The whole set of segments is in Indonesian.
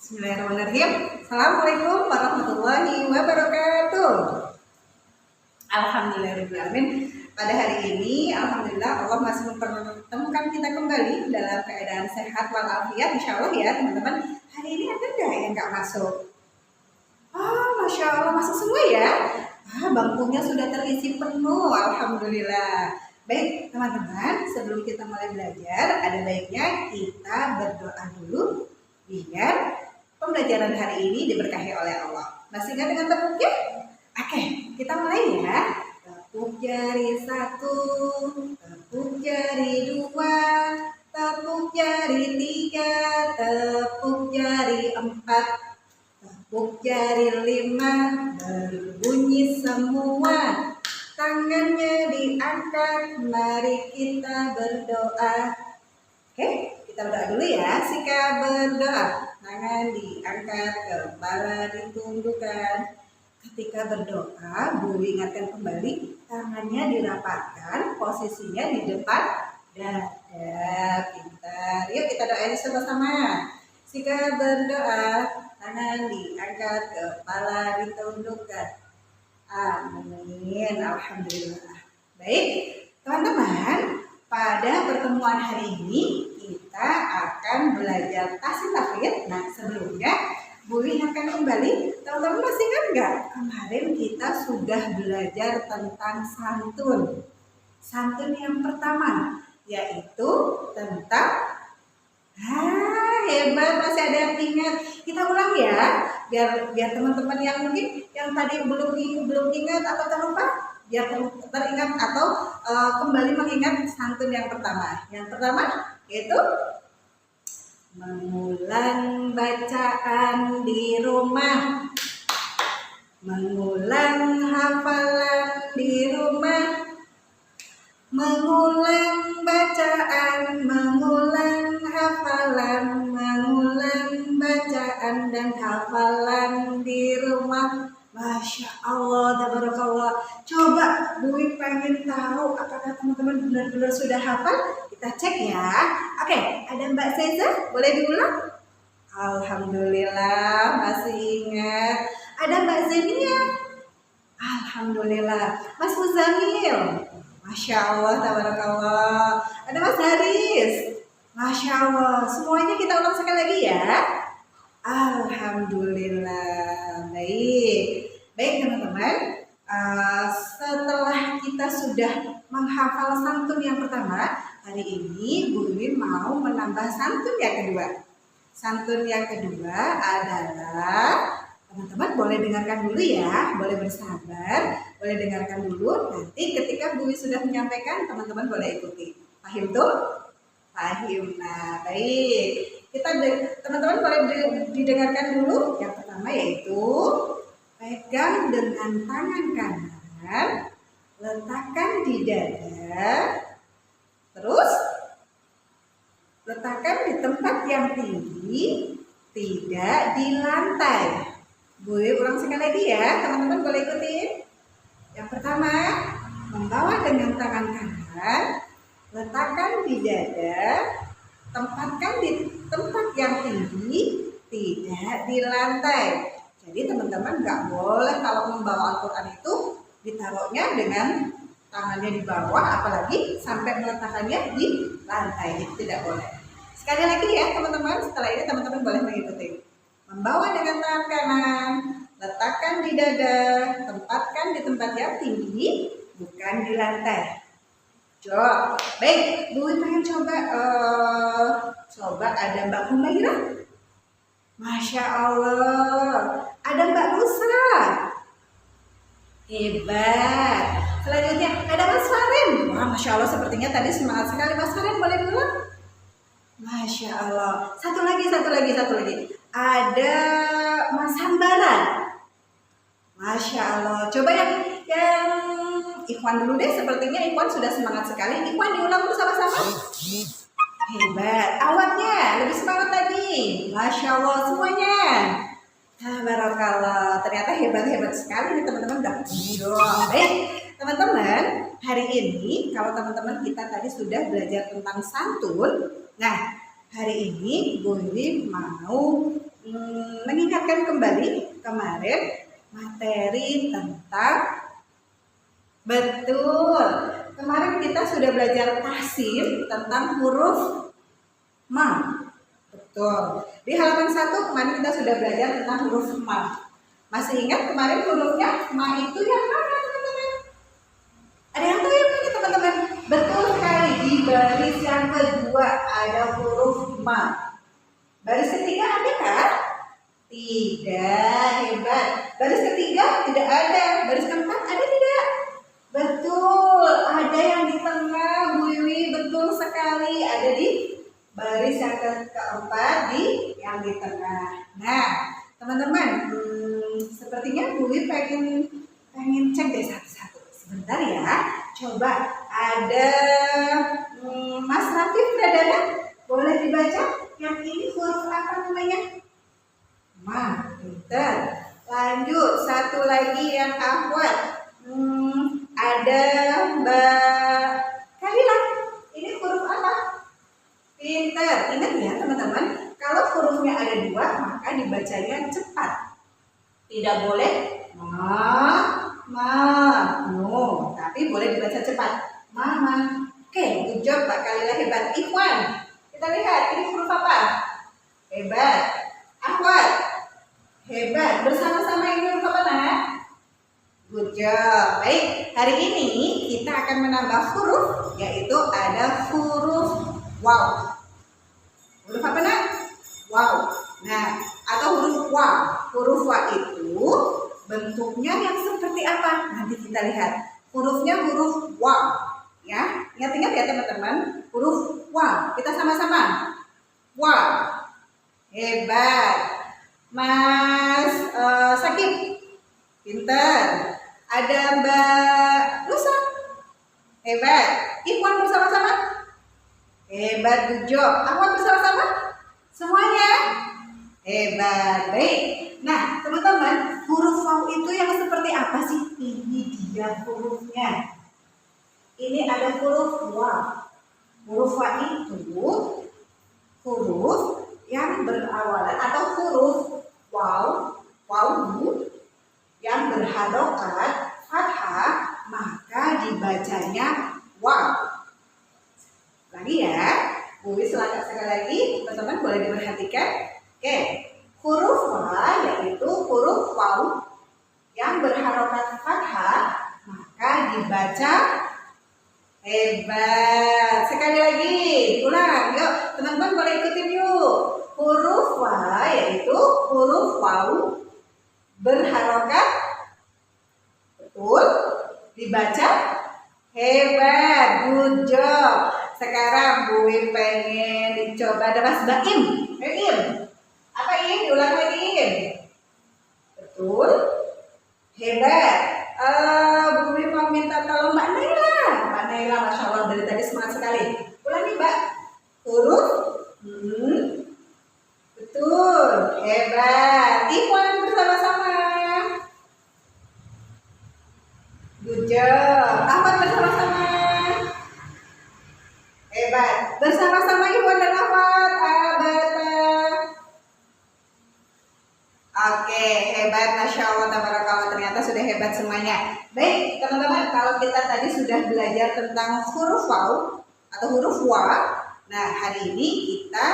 Bismillahirrahmanirrahim. Assalamualaikum warahmatullahi wabarakatuh. Alhamdulillahirrahmanirrahim. Pada hari ini, alhamdulillah Allah masih mempertemukan kita kembali dalam keadaan sehat walafiat. Insya Allah ya teman-teman. Hari ini ada nggak yang nggak masuk? Masya Allah masuk semua ya. Bangkunya sudah terisi penuh. Alhamdulillah. Baik teman-teman, sebelum kita mulai belajar, ada baiknya kita berdoa dulu biar pembelajaran hari ini diberkahi oleh Allah. Masih ingat dengan tepuknya? Oke, kita mulai ya. Tepuk jari 1, tepuk jari 2, tepuk jari 3, tepuk jari 4, tepuk jari 5, berbunyi semua. Tangannya diangkat, mari kita berdoa. Oke, kita berdoa dulu ya. Sikap berdoa, tangan diangkat, kepala ditundukkan. Ketika berdoa, Bu ingatkan kembali, tangannya dirapatkan, posisinya di depan dada. Pintar. Yuk kita doain sama-sama. Sikap berdoa, tangan diangkat, kepala ditundukkan. Amin. Alhamdulillah. Baik, teman-teman, pada pertemuan hari ini kita akan belajar tasrif tafwid. Nah, sebelumnya Bu ingatkan kembali, teman-teman masih ingat nggak? Kemarin kita sudah belajar tentang santun. Santun yang pertama yaitu tentang hebat, masih ada yang ingat. Kita ulang ya, biar teman-teman yang mungkin yang tadi belum ingat atau terlupa, biar teringat atau kembali mengingat santun yang pertama. Yang pertama yaitu mengulang bacaan di rumah, mengulang hafalan di rumah, mengulang bacaan, mengulang hafalan, mengulang bacaan dan hafalan di rumah. Masya Allah, tabarakallah. Coba Bu pengen tahu apakah teman-teman benar-benar sudah hafal? Kita cek ya. Oke, ada Mbak Seza, boleh diulang? Alhamdulillah, masih ingat. Ada Mbak Zenia. Alhamdulillah. Mas Muzamil. Masya Allah, tabarakallah. Ada Mas Haris. Masya Allah. Semuanya kita ulang sekali lagi ya. Alhamdulillah. Baik teman-teman. Setelah kita sudah menghafal santun yang pertama, hari ini Bu Wiwin mau menambah santun yang kedua. Santun yang kedua adalah, teman-teman boleh dengarkan dulu ya, boleh bersabar, boleh dengarkan dulu. Nanti ketika Bu Wiwin sudah menyampaikan, teman-teman boleh ikuti. Paham tuh? Paham. Nah, baik. Teman-teman boleh didengarkan dulu. Yang pertama yaitu pegang dengan tangan kanan, letakkan di dada, terus letakkan di tempat yang tinggi, tidak di lantai. Boleh ulang sekali lagi ya, teman-teman boleh ikutin. Yang pertama, membawa dengan tangan kanan, letakkan di dada, tempatkan di tempat yang tinggi, tidak di lantai. Jadi teman-teman nggak boleh kalau membawa Al-Quran itu ditaruhnya dengan tangannya di bawah, apalagi sampai meletakkannya di lantai. Itu tidak boleh. Sekali lagi ya teman-teman, setelah ini teman-teman boleh mengikuti. Membawa dengan tangan kanan, letakkan di dada, tempatkan di tempat yang tinggi, bukan di lantai. Coba, baik, Bu pengen coba ada Mbak Humaira. Masya Allah, ada Mbak Nusa. Hebat. Selanjutnya ada Mas Faren. Wah, Masya Allah, sepertinya tadi semangat sekali Mas Faren. Boleh diulang? Masya Allah. Satu lagi. Ada Mas Hambaran. Masya Allah. Coba yang Ikhwan dulu deh. Sepertinya Ikhwan sudah semangat sekali. Ikhwan diulang bersama-sama. Hebat. Awatnya lebih semangat tadi. Masya Allah semuanya. Barakallah. Ternyata hebat-hebat sekali nih teman-teman. Baik teman-teman, hari ini kalau teman-teman kita tadi sudah belajar tentang santun. Nah, hari ini Bu Wiwin mau mengingatkan kembali kemarin materi tentang betul. Kemarin kita sudah belajar tahsin tentang huruf ma. Betul. Di halaman 1 kemarin kita sudah belajar tentang huruf ma. Masih ingat kemarin hurufnya ma itu yang mana, teman-teman? Ada yang tahu yang mana, teman-teman? Betul sekali, di baris yang kedua ada huruf ma. Baris ketiga ada kan? Tidak, hebat. Baris ketiga tidak ada. Baris keempat ada tidak? Betul, ada yang di tengah, Bu Wiwi, betul sekali. Ada di baris yang keempat yang di tengah. Nah, teman-teman, sepertinya Bu Wiwi pengen cek deh satu-satu. Sebentar ya. Coba ada Mas Latif Pradana, boleh dibaca? Yang ini huruf apa namanya? Ma, pintar. Lanjut, satu lagi yang Ahwat. Ada Mbak Kalila. Ini huruf apa? Pintar. Ingat ya teman-teman, kalau hurufnya ada 2 maka dibacanya cepat. Tidak boleh no, tapi boleh dibaca cepat. Mama. Oke, good job Mbak Kalila, hebat. Ikhwan, kita lihat ini huruf apa? Hebat. Ahwat, hebat. Bersama-sama ini huruf apa, Nak? Good job. Baik, hari ini kita akan menambah huruf, yaitu ada huruf waw. Huruf apa, Nak? Waw. Nah, atau huruf wa. Huruf wa itu bentuknya yang seperti apa? Nanti kita lihat. Hurufnya huruf wa. Ya, ingat-ingat ya teman-teman. Huruf wa. Kita sama-sama. Wa. Hebat. Mas Sakib. Pintar. Ada Mbak Lusa. Hebat. Ikhwan bersama-sama. Hebat, good job. Ahwat bersama-sama. Semuanya. Hebat. Baik. Nah, teman-teman, huruf waw itu yang seperti apa sih? Ini dia hurufnya. Ini ada huruf waw. Huruf waw itu huruf yang berawalan atau huruf waw yang berharokat fathah, maka dibacanya waw. Lagi ya, Bu silakan sekali lagi, teman-teman boleh diperhatikan. Oke, huruf wa yaitu huruf waw yang berharokat fathah, maka dibaca hebat. Sekali lagi, ulang, yuk teman-teman boleh ikutin yuk. Huruf wa yaitu huruf waw berharokat, betul, dibaca hebat, good job. Sekarang Bu pengen dicoba, ada Mas Baim. Im, apa Im? Diulang lagi Im. Betul, hebat. Bu mau minta tolong Mbak Naila. Mbak Naila, Masya Allah dari tadi semangat sekali. Ulangi Mbak. Huruf betul, hebat. Ikhwan bersama-sama. Good job. Ahmad bersama-sama. Hebat. Bersama-sama Ikhwan dan Ahmad. Oke, hebat. Masya Allah, tabarakallah. Ternyata sudah hebat semuanya. Baik, teman-teman. Kalau kita tadi sudah belajar tentang huruf waw atau huruf wa. Nah, hari ini kita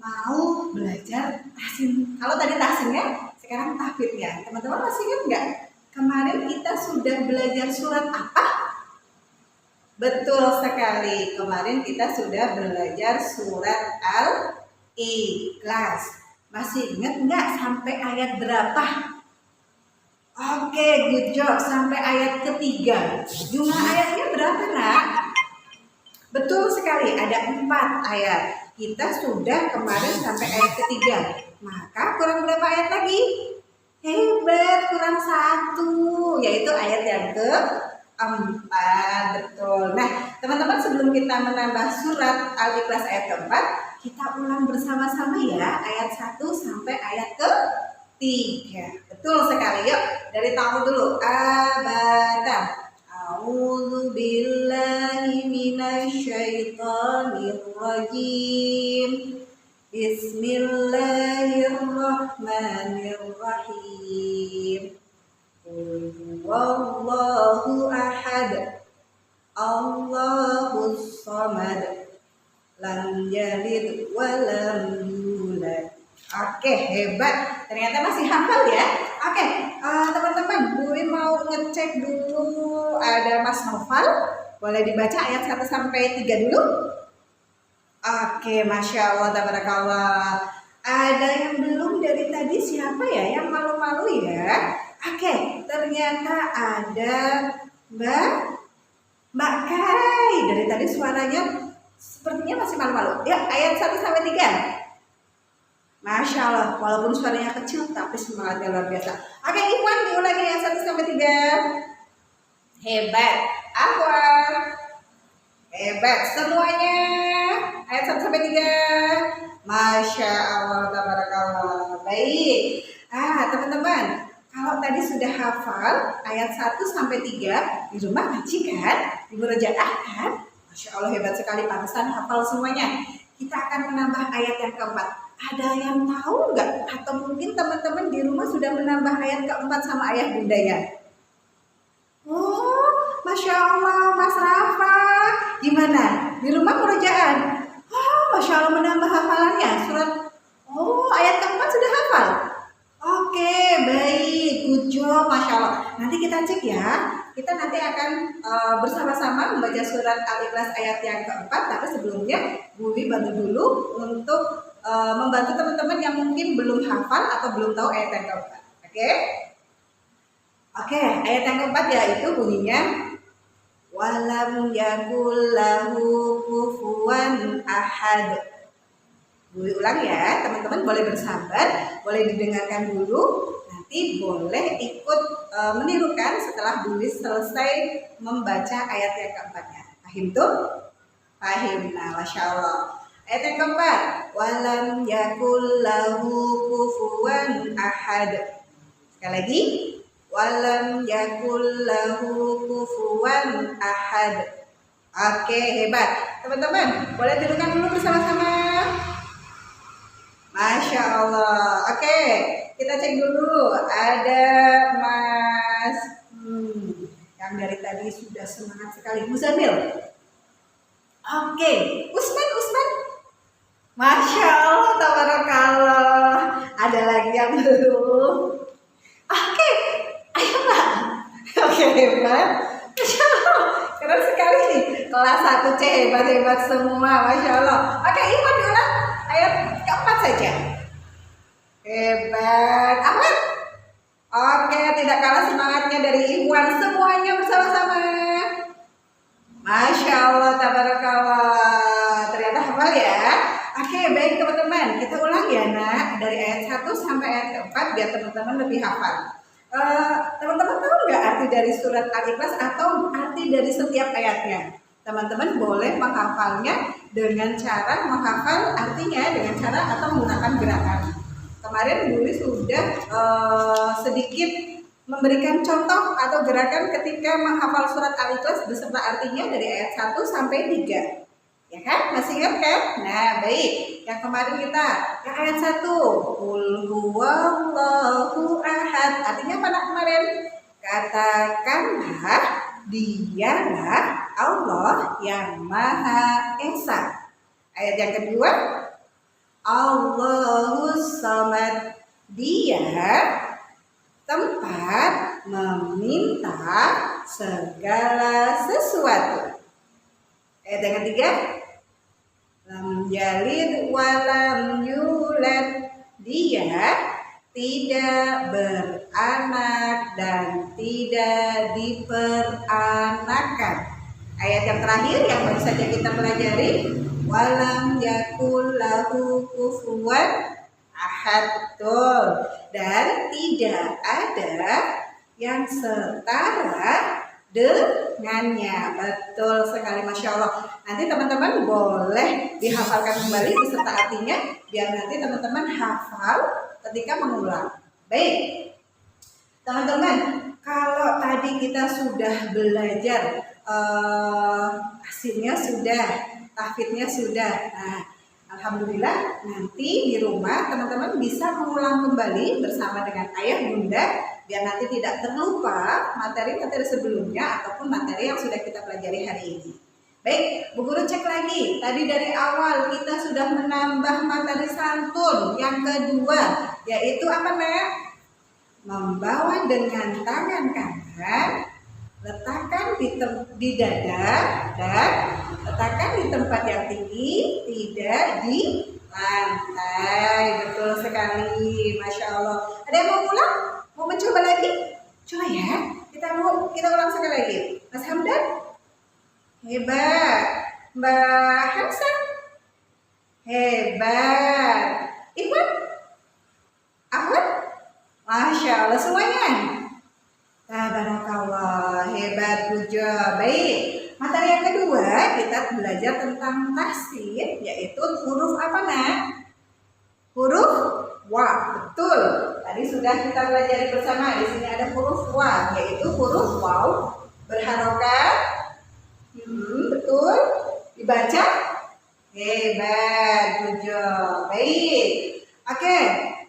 mau belajar tahsin. Kalau tadi tahsinnya, sekarang tahfidnya. Teman-teman masih ingat nggak? Kemarin kita sudah belajar surat apa? Betul sekali. Kemarin kita sudah belajar surat Al-Ikhlas. Masih ingat nggak sampai ayat berapa? Oke, good job. Sampai ayat ketiga. Jumlah ayatnya berapa, Nak? Betul sekali, ada 4 ayat. Kita sudah kemarin sampai ayat ketiga. Maka kurang berapa ayat lagi? Hebat, kurang 1, yaitu ayat yang ke-4. Betul. Nah, teman-teman, sebelum kita menambah surat Al-Ikhlas ayat ke-4, kita ulang bersama-sama ya, ayat 1 sampai ayat ke-3. Betul sekali. Yuk, dari tahu dulu. Abada. A'udzu billahi minasyaitonir rajim. Bismillahirrahmanirrahim. Bismillahirrahmanirrahim. Qul huwallahu ahad, Allahus samad, lam yalid wa lam yulad. Oke, hebat. Ternyata masih hafal ya. Oke, teman-teman, Bu mau ngecek dulu ada Mas Noval. Boleh dibaca ayat 1 sampai 3 dulu? Oke, Masya Allah, tabarakallah. Ada yang belum dari tadi, siapa ya yang malu-malu ya? Oke, ternyata ada Mbak Kai. Dari tadi suaranya sepertinya masih malu-malu. Ya, ayat 1 sampai 3. Masya Allah, walaupun suaranya kecil tapi semangatnya luar biasa. Oke, Ikhwan diulangi ayat 1 sampai 3. Hebat, Ahwan. Hebat semuanya. Ayat 1 sampai 3. Masya Allah, tabarakallah. Baik. Teman-teman, kalau tadi sudah hafal ayat 1 sampai 3 di rumah ngaji kan? Di murojaah kan? Masya Allah, hebat sekali, pantesan hafal semuanya. Kita akan menambah ayat yang keempat. Ada yang tahu nggak? Atau mungkin teman-teman di rumah sudah menambah ayat keempat sama ayah bunda ya? Oh, Masya Allah, Mas Rafa. Gimana? Di rumah kerjaan? Oh, Masya Allah, menambah hafalannya. Ayat keempat sudah hafal? Oke, baik. Good job, Masya Allah. Nanti kita cek ya. Kita nanti akan bersama-sama membaca surat Al-Ikhlas ayat yang keempat. Tapi sebelumnya, Bu Wi bantu dulu untuk membantu teman-teman yang mungkin belum hafal atau belum tahu ayat yang keempat. Oke, ayat yang keempat yaitu bunyinya walam yakul lahu kufuwan ahad. Bu ulang ya, teman-teman boleh bersabar, boleh didengarkan dulu, nanti boleh ikut menirukan setelah Bu selesai membaca ayat yang keempatnya. Paham tuh? Paham. Nah, Masya Allah. Ayat yang keempat, walam yakul lahu kufuwan ahad. Sekali lagi, walam yakul lahu kufuwan ahad. Oke, hebat. Teman-teman, boleh tirukan dulu bersama-sama. Masya Allah. Oke, kita cek dulu. Ada Mas yang dari tadi sudah semangat sekali, Muzamil. Oke, Usman. Masya Allah, tabarakallah. Ada lagi yang belum? Oke, ayo Mbak. Oke, hebat. Masya Allah, keren sekali nih. Kelas 1C hebat-hebat semua, Masya Allah. Oke, Iman diulang ayat keempat saja. Hebat. Ahmad. Oke, tidak kalah semangatnya dari Iwan. Semuanya bersama-sama. Masya Allah, tabarakallah. Ternyata hafal ya. Oke, baik teman-teman, kita ulang ya nak, dari ayat 1 sampai ayat keempat biar teman-teman lebih hafal. Teman-teman tahu nggak arti dari surat Al-Ikhlas atau arti dari setiap ayatnya? Teman-teman boleh menghafalnya dengan cara menghafal artinya dengan cara atau menggunakan gerakan. Kemarin Bu sudah sedikit memberikan contoh atau gerakan ketika menghafal surat Al-Ikhlas beserta artinya dari ayat 1 sampai 3. Ya kan? Masih ingat kan? Nah, baik. Yang kemarin kita yang ayat 1, Qul huwallahu ahad. Artinya apa nak kemarin? Katakanlah dialah Allah yang Maha Esa. Ayat yang kedua, Allahus samad. Dia tempat meminta segala sesuatu. Ayat yang ketiga, lam yalid walam yulad. Dia tidak beranak dan tidak diperanakan. Ayat yang terakhir yang baru saja kita pelajari, walam yakul lahu kufuwan ahad. Betul. Dan tidak ada yang setara dengannya. Betul sekali, Masya Allah. Nanti teman-teman boleh dihafalkan kembali beserta artinya biar nanti teman-teman hafal ketika mengulang. Baik teman-teman, kalau tadi kita sudah belajar hasilnya sudah, tahfidnya sudah. Nah, Alhamdulillah nanti di rumah teman-teman bisa mengulang kembali bersama dengan ayah bunda biar nanti tidak terlupa materi-materi sebelumnya ataupun materi yang sudah kita pelajari hari ini. Baik, Bu Guru cek lagi. Tadi dari awal kita sudah menambah materi santun yang kedua, yaitu apa, Nek? Membawa dengan tangan kanan, letakkan di dada dan letakkan di tempat yang tinggi, tidak di lantai. Betul sekali, Masya Allah. Ada yang mau ulang? Mau mencoba lagi? Coba ya, kita ulang sekali lagi. Mas Hamdan, hebat. Mbak Hansa, hebat. Ikhwan, Ahmad, Masya Allah semuanya. Tabarakallah, hebat juga. Baik, materi yang kedua kita belajar tentang tahsin, yaitu huruf apa, Nak? Huruf wa. Betul. Tadi sudah kita pelajari bersama. Di sini ada huruf wa, yaitu huruf waw berharokat. Betul. Dibaca. Hebat juga. Baik. Oke.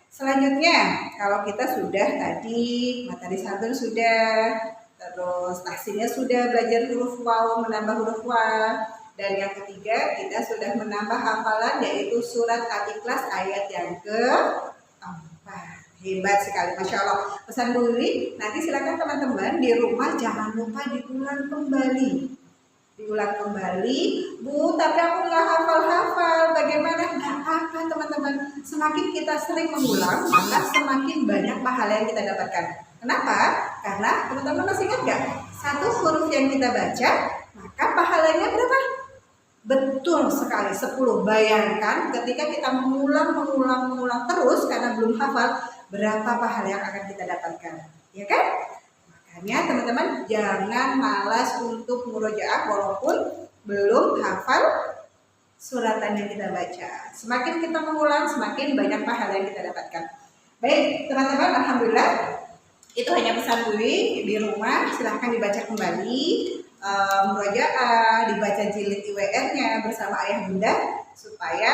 Selanjutnya, kalau kita sudah tadi materi santun sudah, terus tahsinnya sudah, belajar huruf waw, menambah huruf wa, dan yang ketiga kita sudah menambah hafalan yaitu surat Al-Ikhlas ayat yang ke-4. Hebat sekali, Masya Allah. Pesan Bu Uli, nanti silakan teman-teman di rumah jangan lupa diulang kembali. Diulang kembali, Bu, tapi aku nggak hafal-hafal. Bagaimana? Nggak apa-apa teman-teman. Semakin kita sering mengulang, maka semakin banyak pahala yang kita dapatkan. Kenapa? Karena teman-teman masih ingat nggak? Satu huruf yang kita baca, maka pahalanya berapa? Betul sekali, 10. Bayangkan ketika kita mengulang terus karena belum hafal, berapa pahala yang akan kita dapatkan. Ya kan? Makanya teman-teman jangan malas untuk murojaah walaupun belum hafal suratan yang kita baca. Semakin kita mengulang, semakin banyak pahala yang kita dapatkan. Baik teman-teman, alhamdulillah itu hanya pesan Budi di rumah. Silahkan dibaca kembali murojaah, dibaca jilid IWR-nya bersama ayah bunda supaya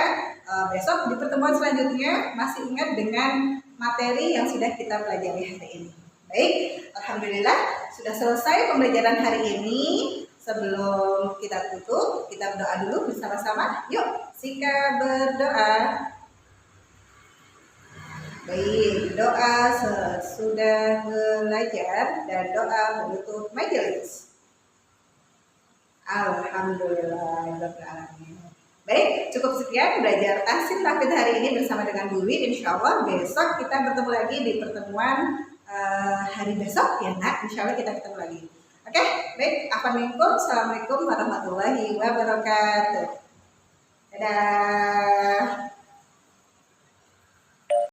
besok di pertemuan selanjutnya masih ingat dengan materi yang sudah kita pelajari hari ini. Baik, alhamdulillah sudah selesai pembelajaran hari ini. Sebelum kita tutup, kita berdoa dulu bersama-sama. Yuk, Sika berdoa. Baik, doa sesudah belajar dan doa menutup majelis. Alhamdulillah. Baik, cukup sekian belajar tahsin tahfidz hari ini bersama dengan Bu Wi. Insya Allah besok kita bertemu lagi di pertemuan hari besok ya Nak, insya Allah kita ketemu lagi. Oke, baik. Assalamualaikum warahmatullahi wabarakatuh. Dadah.